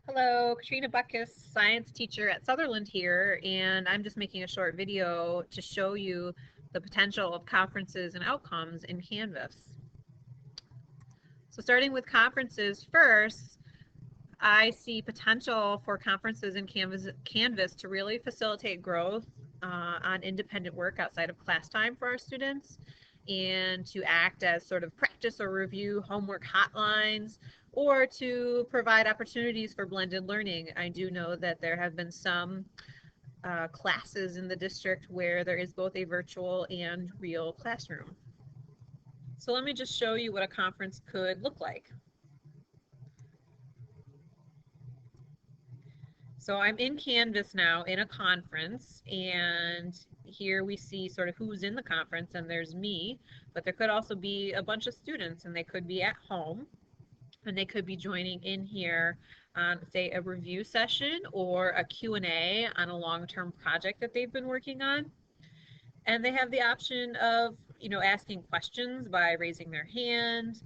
Hello, Katrina Buckus, science teacher at Sutherland here, and I'm just making a short video to show you the potential of conferences and outcomes in Canvas. So starting with conferences first, I see potential for conferences in Canvas to really facilitate growth on independent work outside of class time for our students and to act as sort of practice or review homework hotlines or to provide opportunities for blended learning. I do know that there have been some classes in the district where there is both a virtual and real classroom. So let me just show you what a conference could look like. So I'm in Canvas now in a conference, and here we see sort of who's in the conference, and there's me, but there could also be a bunch of students, and they could be at home, and they could be joining in here on, say, a review session or a Q&A on a long-term project that they've been working on. And they have the option of, asking questions by raising their hand.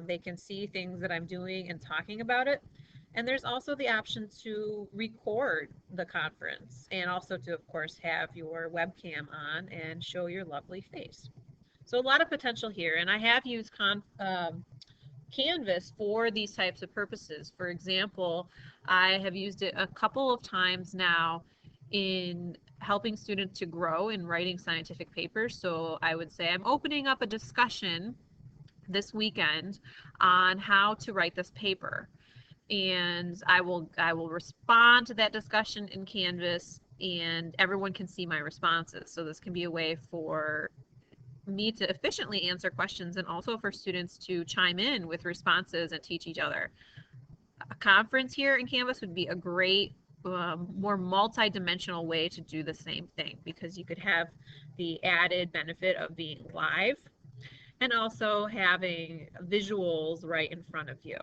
They can see things that I'm doing and talking about it. And there's also the option to record the conference and also to, of course, have your webcam on and show your lovely face. So a lot of potential here. And I have used Canvas for these types of purposes. For example, I have used it a couple of times now in helping students to grow in writing scientific papers. So I would say I'm opening up a discussion this weekend on how to write this paper. And I will respond to that discussion in Canvas, and everyone can see my responses. So this can be a way for me to efficiently answer questions and also for students to chime in with responses and teach each other. A conference here in Canvas would be a great, more multi-dimensional way to do the same thing, because you could have the added benefit of being live and also having visuals right in front of you.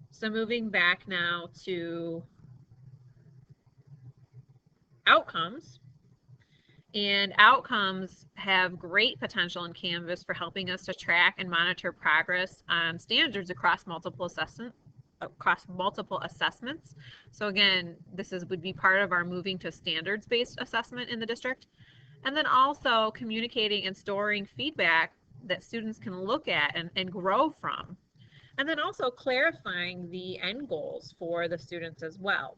So moving back now to outcomes. And outcomes have great potential in Canvas for helping us to track and monitor progress on standards across multiple assessments. So again, would be part of our moving to standards-based assessment in the district. And then also communicating and storing feedback that students can look at and grow from. And then also clarifying the end goals for the students as well.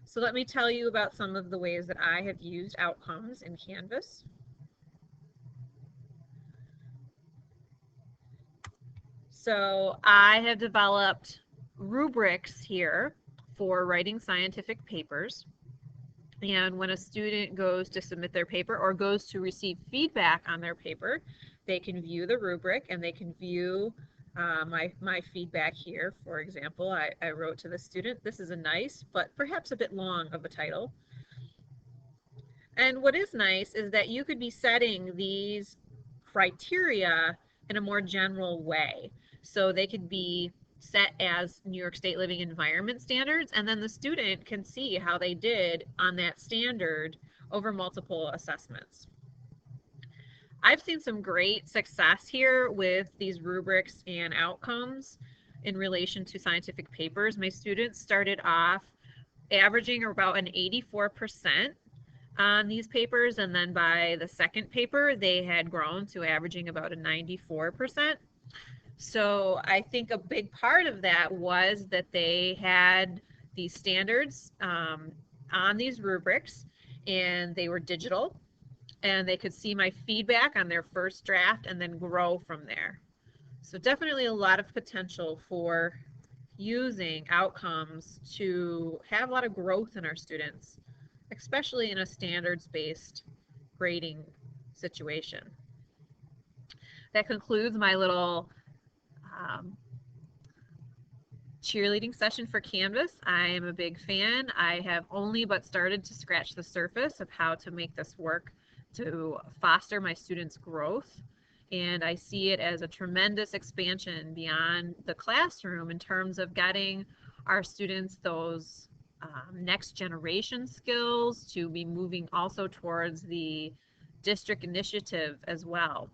So let me tell you about some of the ways that I have used outcomes in Canvas. So I have developed rubrics here for writing scientific papers. And when a student goes to submit their paper or goes to receive feedback on their paper, they can view the rubric and they can view my feedback here. For example, I wrote to the student, this is a nice but perhaps a bit long of a title. And what is nice is that you could be setting these criteria in a more general way. So they could be set as New York State Living Environment standards, and then the student can see how they did on that standard over multiple assessments. I've seen some great success here with these rubrics and outcomes in relation to scientific papers. My students started off averaging about an 84% on these papers, and then by the second paper they had grown to averaging about a 94%. So I think a big part of that was that they had these standards on these rubrics, and they were digital, and they could see my feedback on their first draft and then grow from there. So definitely a lot of potential for using outcomes to have a lot of growth in our students, especially in a standards-based grading situation. That concludes my little cheerleading session for Canvas. I am a big fan. I have only but started to scratch the surface of how to make this work to foster my students' growth. And I see it as a tremendous expansion beyond the classroom in terms of getting our students those next generation skills to be moving also towards the district initiative as well.